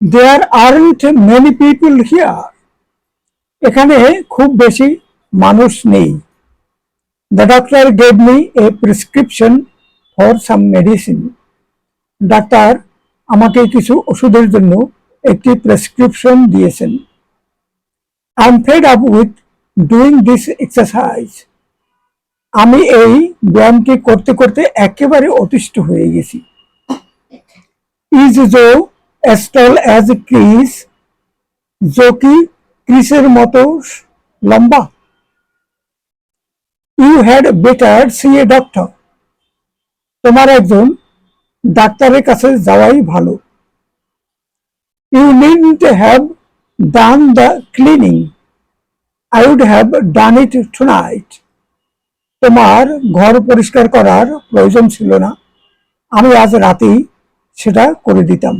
There aren't many people here. এখানে খুব বেশি মানুষ নেই। The doctor gave me a prescription for some medicine. Doctor আমাকে কিছু ওষুধের জন্য একটি প্রেসক্রিপশন দিয়েছেন। I am fed up with doing this exercise. আমি এই ব্যায়ামটি করতে করতে একেবারে অতিষ্ঠ হয়ে গেছি। Is Joe as tall as Chris? জো কি ক্রিসের মতো লম্বা? You had better see a doctor. তোমার একজন ডাক্তারের কাছে যাওয়াই ভালো। You needn't have done the cleaning. I would have done it tonight. তোমার ঘর পরিষ্কার করার প্রয়োজন ছিল না, আমি আজ রাতেই সেটা করে দিতাম।